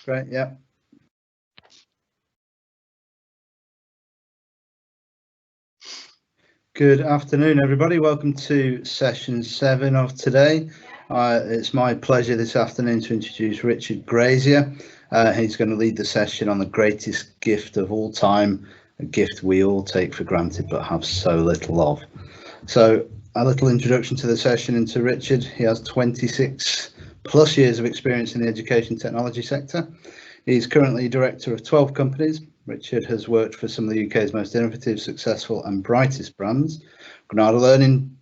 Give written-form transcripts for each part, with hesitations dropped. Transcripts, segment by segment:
great. Yeah. Good afternoon, everybody. Welcome to session 7 of today. It's my pleasure this afternoon to introduce Richard Grazier. He's going to lead the session on the greatest gift of all time, a gift we all take for granted but have so little of. So a little introduction to the session and to Richard. He has 26 plus years of experience in the education technology sector. He's currently director of 12 companies. Richard has worked for some of the UK's most innovative, successful and brightest brands, Granada Learning,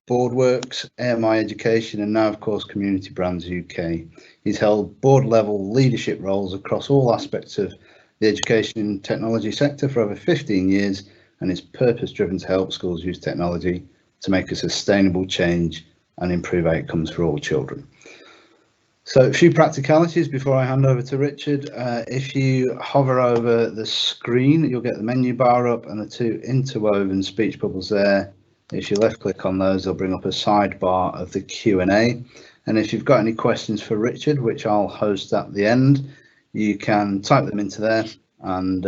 Boardworks, AMI Education and now of course Community Brands UK. He's held board level leadership roles across all aspects of the education and technology sector for over 15 years and is purpose driven to help schools use technology to make a sustainable change and improve outcomes for all children. So a few practicalities before I hand over to Richard. If you hover over the screen, you'll get the menu bar up and the 2 interwoven speech bubbles there. If you left click on those, they'll bring up a sidebar of the Q&A. And if you've got any questions for Richard, which I'll host at the end, you can type them into there and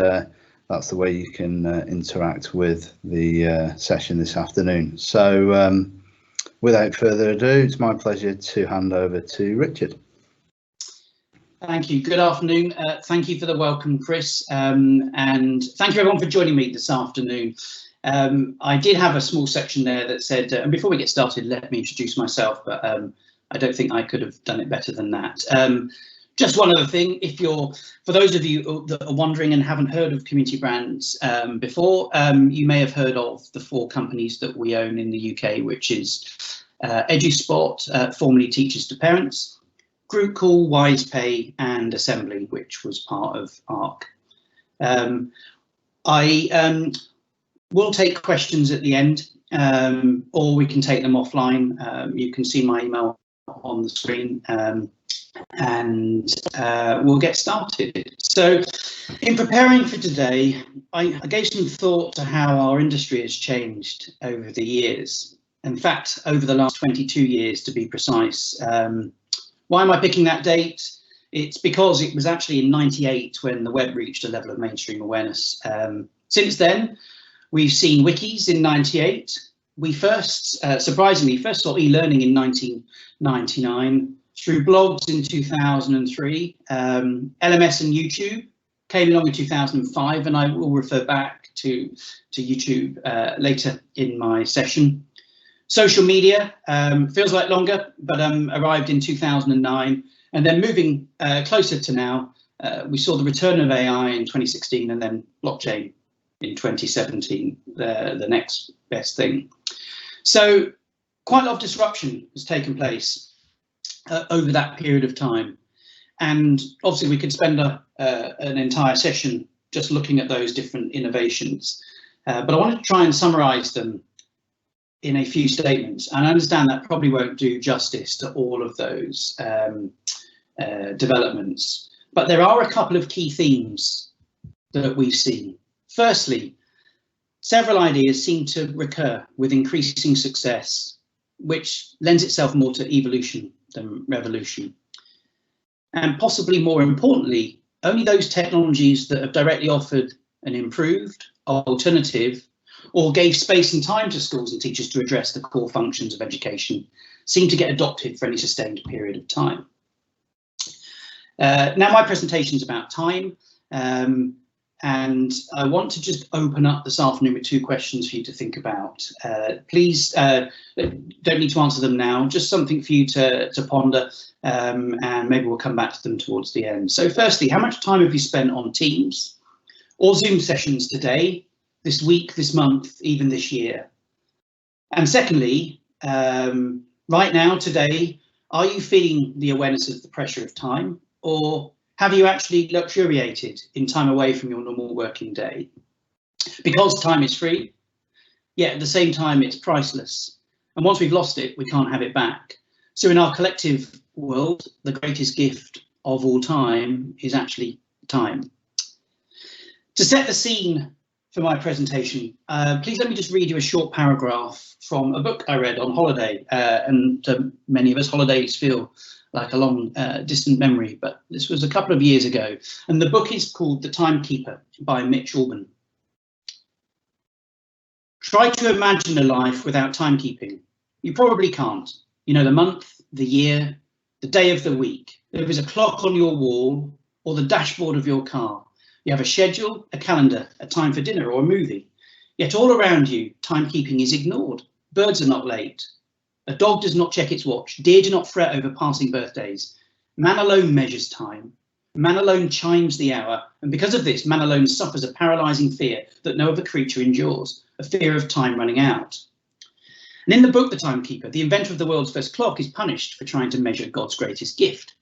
that's the way you can interact with the session this afternoon. So without further ado, it's my pleasure to hand over to Richard. Thank you. Good afternoon. Thank you for the welcome, Chris, and thank you everyone for joining me this afternoon. I did have a small section there that said, and before we get started, let me introduce myself, but I don't think I could have done it better than that. Just one other thing, for those of you that are wondering and haven't heard of Community Brands before, you may have heard of the 4 companies that we own in the UK, which is EduSpot, formerly Teachers to Parents, Group Call, WisePay and Assembly, which was part of ARC. I will take questions at the end, or we can take them offline. You can see my email on the screen, and we'll get started. So in preparing for today, I gave some thought to how our industry has changed over the years. In fact, over the last 22 years to be precise. Why am I picking that date? It's because it was actually in '98 when the web reached a level of mainstream awareness. Since then, we've seen wikis in '98. We surprisingly first saw e-learning in 1999, through blogs in 2003. LMS and YouTube came along in 2005, and I will refer back to YouTube later in my session. Social media feels like longer, but arrived in 2009, and then moving closer to now, we saw the return of AI in 2016, and then blockchain in 2017, the next best thing. So quite a lot of disruption has taken place over that period of time, and obviously we could spend an entire session just looking at those different innovations, but I wanted to try and summarize them in a few statements, and I understand that probably won't do justice to all of those developments, but there are a couple of key themes that we've seen. Firstly, several ideas seem to recur with increasing success, which lends itself more to evolution than revolution. And possibly more importantly, only those technologies that have directly offered an improved alternative or gave space and time to schools and teachers to address the core functions of education seem to get adopted for any sustained period of time. Now my presentation is about time, and I want to just open up this afternoon with 2 questions for you to think about. Please don't need to answer them now, just something for you to ponder, and maybe we'll come back to them towards the end. So firstly, how much time have you spent on Teams or Zoom sessions today, this week, this month, even this year? And secondly, right now, today, are you feeling the awareness of the pressure of time, or have you actually luxuriated in time away from your normal working day? Because time is free, yet at the same time it's priceless. And once we've lost it, we can't have it back. So in our collective world, the greatest gift of all time is actually time. To set the scene for my presentation, please let me just read you a short paragraph from a book I read on holiday, and many of us holidays feel like a long distant memory, but this was a couple of years ago. And the book is called The Timekeeper by Mitch Albom. Try to imagine a life without timekeeping. You probably can't. You know the month, the year, the day of the week. There is a clock on your wall or the dashboard of your car. You have a schedule, a calendar, a time for dinner or a movie. Yet all around you, timekeeping is ignored. Birds are not late. A dog does not check its watch. Deer do not fret over passing birthdays. Man alone measures time. Man alone chimes the hour. And because of this, man alone suffers a paralysing fear that no other creature endures, a fear of time running out. And in the book, The Timekeeper, the inventor of the world's first clock is punished for trying to measure God's greatest gift.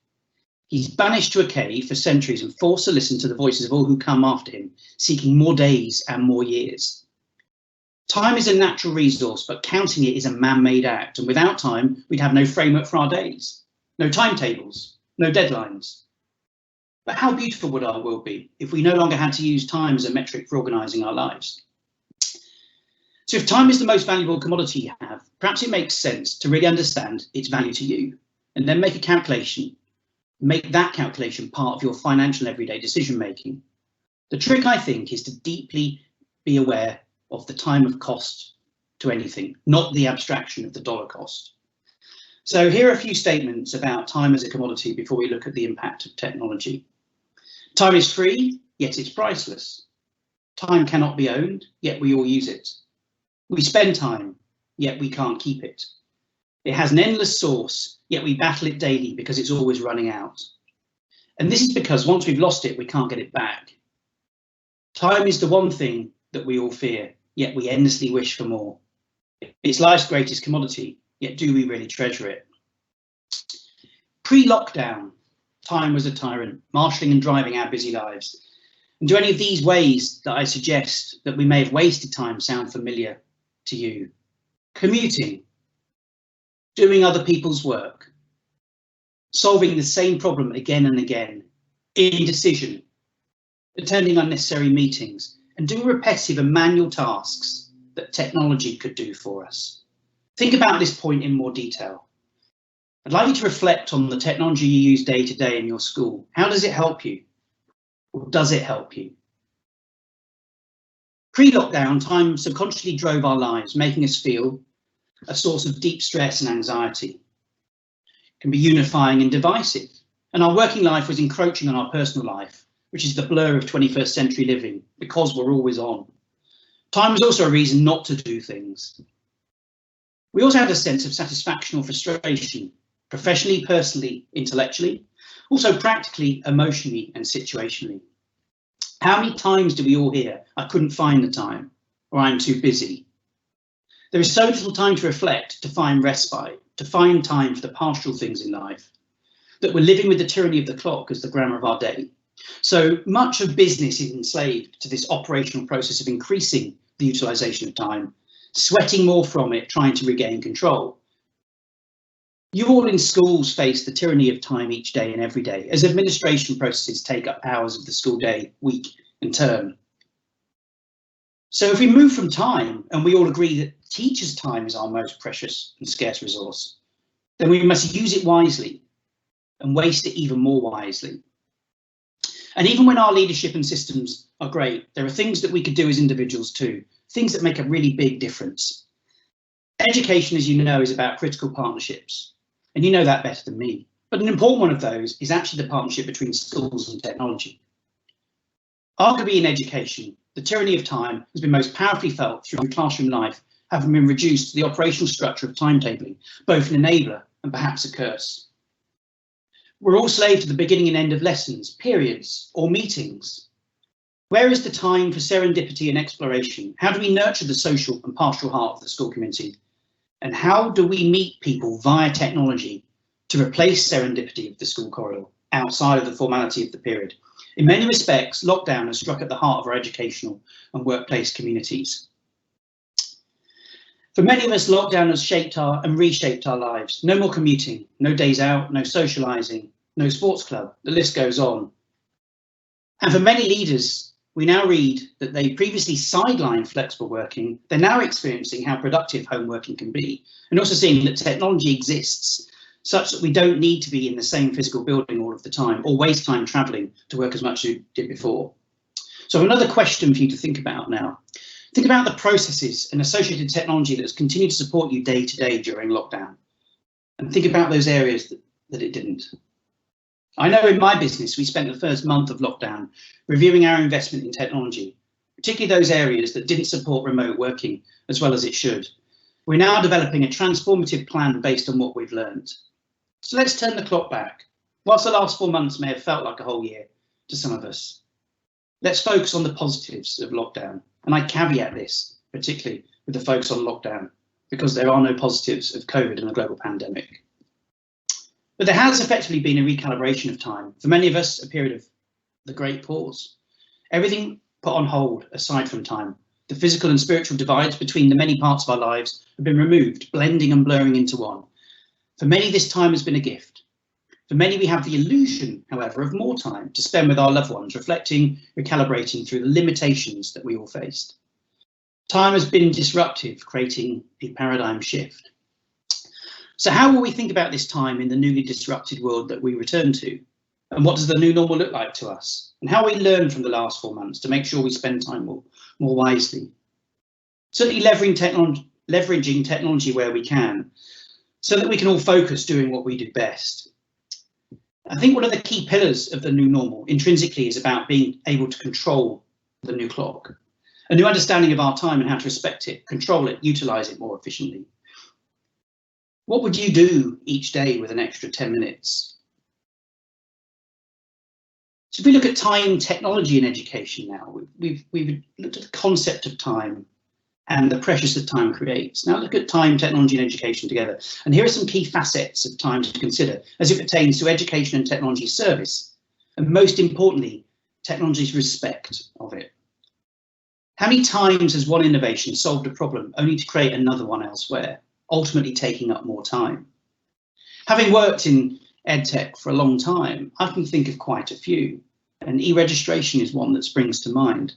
He's banished to a cave for centuries and forced to listen to the voices of all who come after him, seeking more days and more years. Time is a natural resource, but counting it is a man-made act. And without time, we'd have no framework for our days, no timetables, no deadlines. But how beautiful would our world be if we no longer had to use time as a metric for organising our lives? So if time is the most valuable commodity you have, perhaps it makes sense to really understand its value to you and then make a calculation. Make that calculation part of your financial everyday decision making. The trick, I think, is to deeply be aware of the time of cost to anything, not the abstraction of the dollar cost. So here are a few statements about time as a commodity before we look at the impact of technology. Time is free, yet it's priceless. Time cannot be owned, yet we all use it. We spend time, yet we can't keep it. It has an endless source, yet we battle it daily because it's always running out. And this is because once we've lost it, we can't get it back. Time is the one thing that we all fear, yet we endlessly wish for more. It's life's greatest commodity, yet do we really treasure it? Pre-lockdown, time was a tyrant, marshalling and driving our busy lives. And do any of these ways that I suggest that we may have wasted time sound familiar to you? Commuting, doing other people's work, solving the same problem again and again, indecision, attending unnecessary meetings, and doing repetitive and manual tasks that technology could do for us. Think about this point in more detail. I'd like you to reflect on the technology you use day to day in your school. How does it help you? Or does it help you? Pre-lockdown, time subconsciously drove our lives, making us feel a source of deep stress and anxiety. It can be unifying and divisive. And our working life was encroaching on our personal life, which is the blur of 21st century living, because we're always on. Time was also a reason not to do things. We also had a sense of satisfaction or frustration, professionally, personally, intellectually, also practically, emotionally, and situationally. How many times do we all hear, "I couldn't find the time," or "I'm too busy"? There is so little time to reflect, to find respite, to find time for the pastoral things in life, that we're living with the tyranny of the clock as the grammar of our day. So much of business is enslaved to this operational process of increasing the utilisation of time, sweating more from it, trying to regain control. You all in schools face the tyranny of time each day and every day, as administration processes take up hours of the school day, week and term. So if we move from time, and we all agree that teachers' time is our most precious and scarce resource, then we must use it wisely and waste it even more wisely. And even when our leadership and systems are great, there are things that we could do as individuals too, things that make a really big difference. Education, as you know, is about critical partnerships, and you know that better than me. But an important one of those is actually the partnership between schools and technology. Arguably in education, the tyranny of time has been most powerfully felt through classroom life, having been reduced to the operational structure of timetabling, both an enabler and perhaps a curse. We're all slaves to the beginning and end of lessons, periods, or meetings. Where is the time for serendipity and exploration? How do we nurture the social and pastoral heart of the school community? And how do we meet people via technology to replace serendipity of the school corridor outside of the formality of the period? In many respects, lockdown has struck at the heart of our educational and workplace communities. For many of us, lockdown has shaped and reshaped our lives. No more commuting, no days out, no socialising, no sports club, the list goes on. And for many leaders, we now read that they previously sidelined flexible working. They're now experiencing how productive home working can be, and also seeing that technology exists such that we don't need to be in the same physical building all of the time or waste time travelling to work as much as you did before. So another question for you to think about now. Think about the processes and associated technology that's continued to support you day to day during lockdown. And think about those areas that it didn't. I know in my business, we spent the first month of lockdown reviewing our investment in technology, particularly those areas that didn't support remote working as well as it should. We're now developing a transformative plan based on what we've learned. So let's turn the clock back. Whilst the last 4 months may have felt like a whole year to some of us, let's focus on the positives of lockdown. And I caveat this, particularly with the focus on lockdown, because there are no positives of COVID and the global pandemic. But there has effectively been a recalibration of time. For many of us, a period of the great pause. Everything put on hold aside from time. The physical and spiritual divides between the many parts of our lives have been removed, blending and blurring into one. For many, this time has been a gift. For many, we have the illusion, however, of more time to spend with our loved ones, reflecting, recalibrating through the limitations that we all faced. Time has been disruptive, creating a paradigm shift. So how will we think about this time in the newly disrupted world that we return to? And what does the new normal look like to us? And how we learn from the last 4 months to make sure we spend time more wisely? Certainly leveraging technology where we can, so that we can all focus doing what we do best. I think one of the key pillars of the new normal intrinsically is about being able to control the new clock, a new understanding of our time and how to respect it, control it, utilise it more efficiently. What would you do each day with an extra 10 minutes? So if we look at time technology in education now, we've looked at the concept of time and the pressures that time creates. Now look at time, technology and education together. And here are some key facets of time to consider as it pertains to education and technology service. And most importantly, technology's respect of it. How many times has one innovation solved a problem only to create another one elsewhere, ultimately taking up more time? Having worked in EdTech for a long time, I can think of quite a few, and e-registration is one that springs to mind.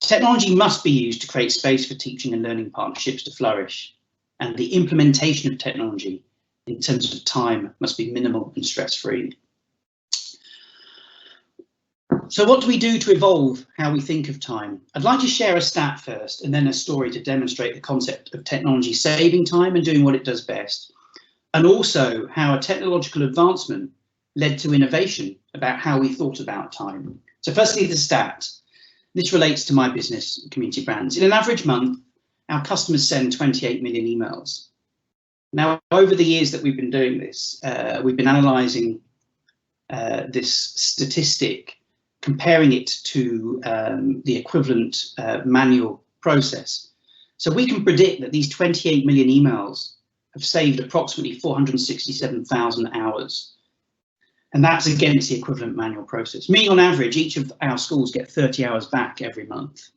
Technology must be used to create space for teaching and learning partnerships to flourish, and the implementation of technology in terms of time must be minimal and stress-free. So what do we do to evolve how we think of time? I'd like to share a stat first and then a story to demonstrate the concept of technology saving time and doing what it does best, and also how a technological advancement led to innovation about how we thought about time. So firstly, the stat. This relates to my business, Community Brands. In an average month, our customers send 28 million emails. Now, over the years that we've been doing this, we've been analysing this statistic, comparing it to the equivalent manual process. So we can predict that these 28 million emails have saved approximately 467,000 hours. And that's against the equivalent manual process. Meaning on average, each of our schools get 30 hours back every month.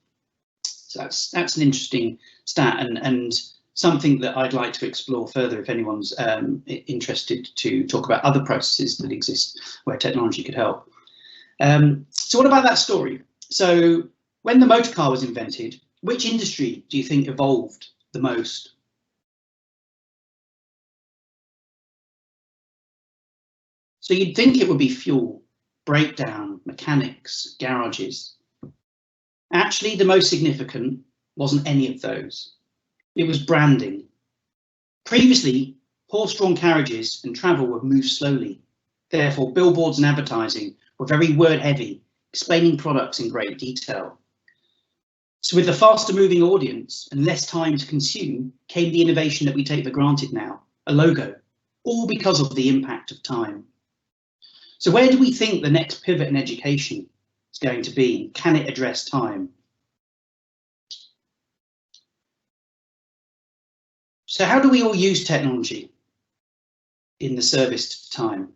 So that's an interesting stat and something that I'd like to explore further if anyone's interested to talk about other processes that exist where technology could help. So what about that story? So when the motor car was invented, which industry do you think evolved the most? So you'd think it would be fuel, breakdown, mechanics, garages. Actually, the most significant wasn't any of those. It was branding. Previously, horse-drawn carriages and travel were moved slowly. Therefore, billboards and advertising were very word-heavy, explaining products in great detail. So with the faster moving audience and less time to consume came the innovation that we take for granted now, a logo, all because of the impact of time. So where do we think the next pivot in education is going to be? Can it address time? So how do we all use technology in the service to time?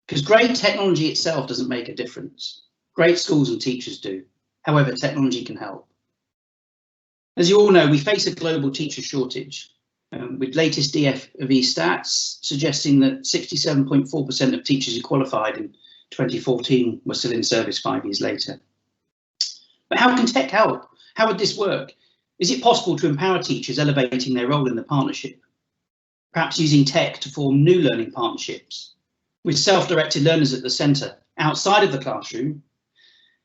Because great technology itself doesn't make a difference. Great schools and teachers do. However, technology can help. As you all know, we face a global teacher shortage, with latest DFE stats suggesting that 67.4% of teachers who qualified in 2014 were still in service 5 years later. But how can tech help? How would this work? Is it possible to empower teachers elevating their role in the partnership? perhaps using tech to form new learning partnerships with self-directed learners at the centre outside of the classroom,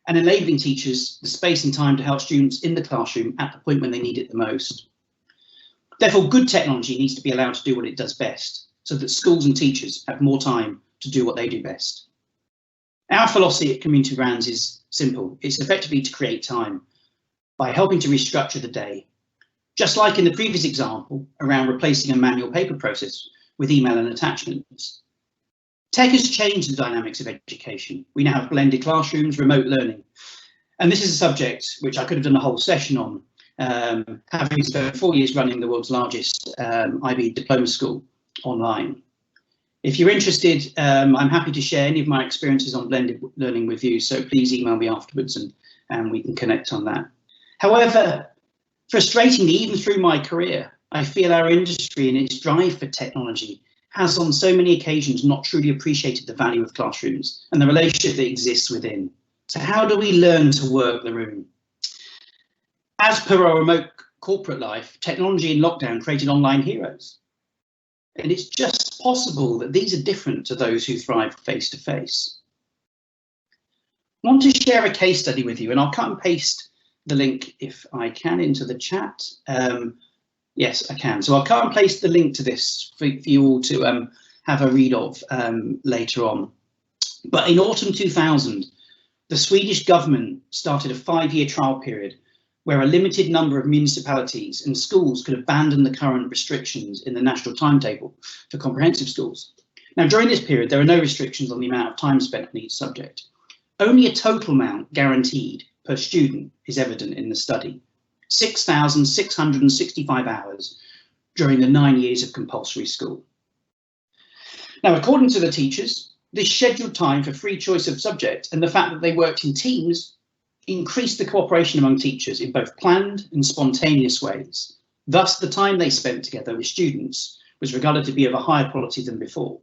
and enabling teachers the space and time to help students in the classroom at the point when they need it the most. Therefore, good technology needs to be allowed to do what it does best, so that schools and teachers have more time to do what they do best. Our philosophy at Community Brands is simple. It's effectively to create time by helping to restructure the day. Just like in the previous example around replacing a manual paper process with email and attachments. Tech has changed the dynamics of education. We now have blended classrooms, remote learning. And this is a subject which I could have done a whole session on, having spent 4 years running the world's largest IB diploma school online. If you're interested, I'm happy to share any of my experiences on blended learning with you, so please email me afterwards and we can connect on that. However, frustratingly, even through my career, I feel our industry and its drive for technology has on so many occasions not truly appreciated the value of classrooms and the relationship that exists within. So how do we learn to work the room? As per our remote corporate life, technology in lockdown created online heroes. And it's just possible that these are different to those who thrive face to face. I want to share a case study with you, and I'll cut and paste the link if I can into the chat. Yes, I can. So I'll cut and paste the link to this for you all to have a read of later on. But in autumn 2000, the Swedish government started a 5-year trial period where a limited number of municipalities and schools could abandon the current restrictions in the national timetable for comprehensive schools. Now, during this period, there are no restrictions on the amount of time spent on each subject. Only a total amount guaranteed per student is evident in the study. 6,665 hours during the 9 years of compulsory school. Now, according to the teachers, this scheduled time for free choice of subject and the fact that they worked in teams increased the cooperation among teachers in both planned and spontaneous ways. Thus, the time they spent together with students was regarded to be of a higher quality than before.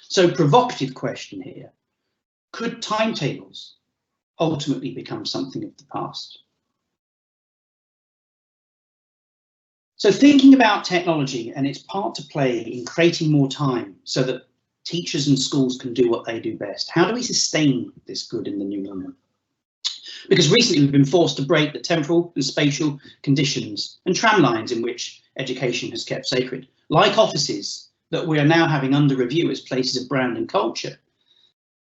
So, provocative question here, could timetables ultimately become something of the past? So thinking about technology and its part to play in creating more time so that teachers and schools can do what they do best, how do we sustain this good in the new normal? Because recently we've been forced to break the temporal and spatial conditions and tramlines in which education has kept sacred, like offices that we are now having under review as places of brand and culture.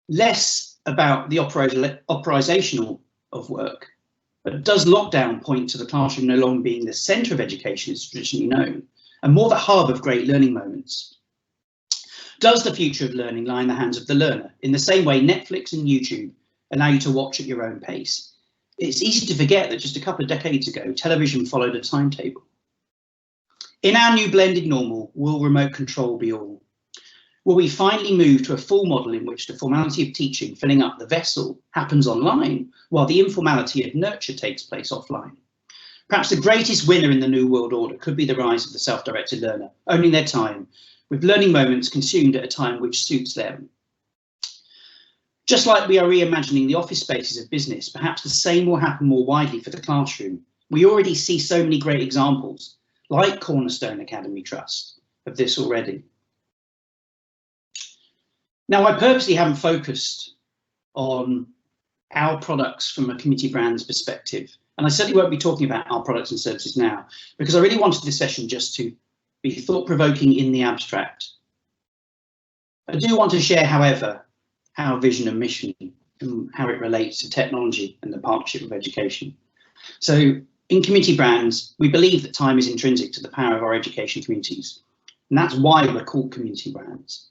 Less about the operational of work. But does lockdown point to the classroom no longer being the centre of education as traditionally known, and more the hub of great learning moments? Does the future of learning lie in the hands of the learner, in the same way Netflix and YouTube allow you to watch at your own pace? It's easy to forget that just a couple of decades ago, television followed a timetable. In our new blended normal, will remote control be all? Will we finally move to a full model in which the formality of teaching, filling up the vessel, happens online, while the informality of nurture takes place offline? Perhaps the greatest winner in the new world order could be the rise of the self-directed learner, owning their time, with learning moments consumed at a time which suits them. Just like we are reimagining the office spaces of business, perhaps the same will happen more widely for the classroom. We already see so many great examples, like Cornerstone Academy Trust, of this already. Now, I purposely haven't focused on our products from a community brands perspective, and I certainly won't be talking about our products and services now, because I really wanted this session just to be thought-provoking in the abstract. I do want to share, however, our vision and mission and how it relates to technology and the partnership of education. So in community brands, we believe that time is intrinsic to the power of our education communities, and that's why we're called community brands.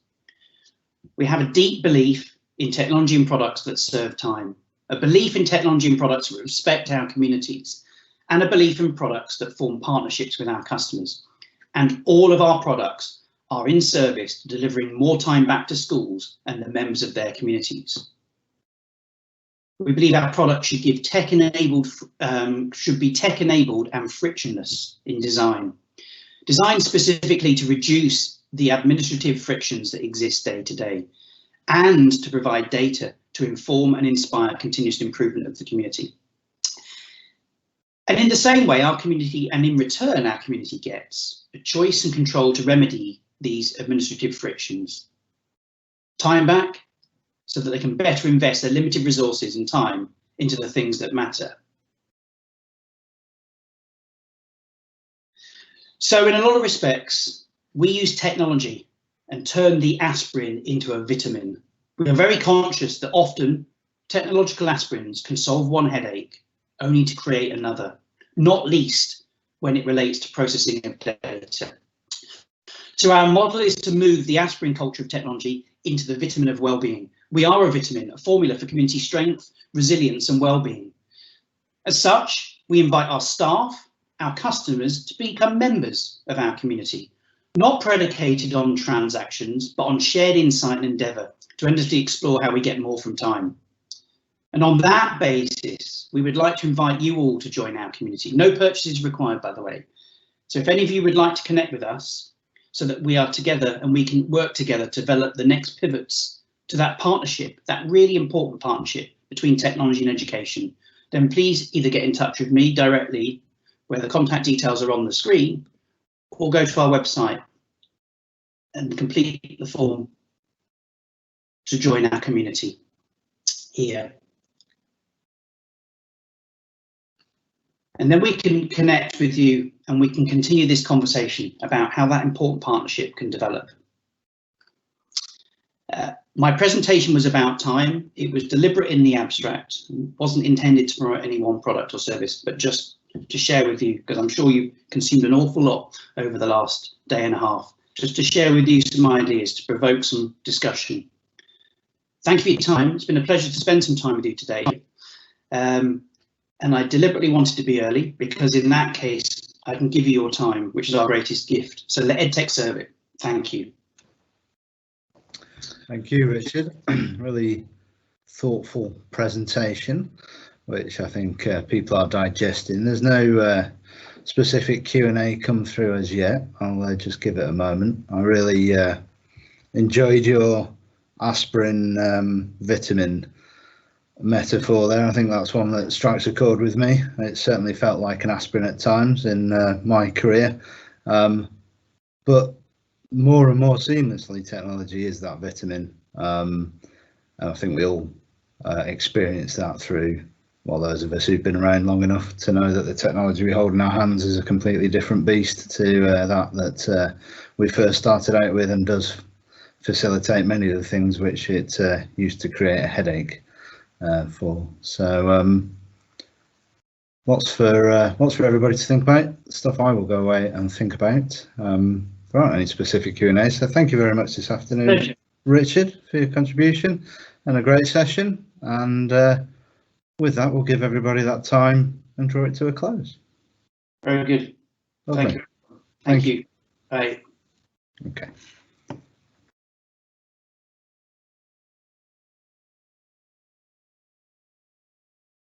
We have a deep belief in technology and products that serve time, a belief in technology and products that respect our communities, and a belief in products that form partnerships with our customers. And all of our products are in service to delivering more time back to schools and the members of their communities. We believe our products should be tech-enabled and frictionless in design. Designed specifically to reduce the administrative frictions that exist day to day, and to provide data to inform and inspire continuous improvement of the community. And in the same way, our community, and in return, our community gets a choice and control to remedy these administrative frictions. Time back so that they can better invest their limited resources and time into the things that matter. So in a lot of respects, we use technology and turn the aspirin into a vitamin. We are very conscious that often technological aspirins can solve one headache only to create another, not least when it relates to processing of data. So our model is to move the aspirin culture of technology into the vitamin of well-being. We are a vitamin, a formula for community strength, resilience and well-being. As such, we invite our staff, our customers to become members of our community, not predicated on transactions, but on shared insight and endeavour to endlessly explore how we get more from time. And on that basis, we would like to invite you all to join our community. No purchases required, by the way. So if any of you would like to connect with us so that we are together and we can work together to develop the next pivots to that partnership, that really important partnership between technology and education, then please either get in touch with me directly, where the contact details are on the screen, or go to our website and complete the form to join our community here. And then we can connect with you and we can continue this conversation about how that important partnership can develop. My presentation was about time. It was deliberate in the abstract. It wasn't intended to promote any one product or service, but just to share with you, because I'm sure you consumed an awful lot over the last day and a half, just to share with you some ideas to provoke some discussion. Thank you for your time. It's been a pleasure to spend some time with you today. And I deliberately wanted to be early because in that case, I can give you your time, which is our greatest gift. So let EdTech serve it. Thank you. Thank you, Richard. Really thoughtful presentation, which I think people are digesting. There's no specific Q&A come through as yet. I'll just give it a moment. I really enjoyed your aspirin vitamin metaphor there. I think that's one that strikes a chord with me. It certainly felt like an aspirin at times in my career, but more and more seamlessly technology is that vitamin, and I think we all experience that through, well, those of us who've been around long enough to know that the technology we hold in our hands is a completely different beast to that we first started out with, and does facilitate many of the things which it used to create a headache for. So lots for everybody to think about. Stuff I will go away and think about. There aren't any specific Q&A, so thank you very much this afternoon, Pleasure. Richard, for your contribution and a great session. And with that, we'll give everybody that time and draw it to a close. Very good. Lovely. Thank you. Thank you. Bye. Okay.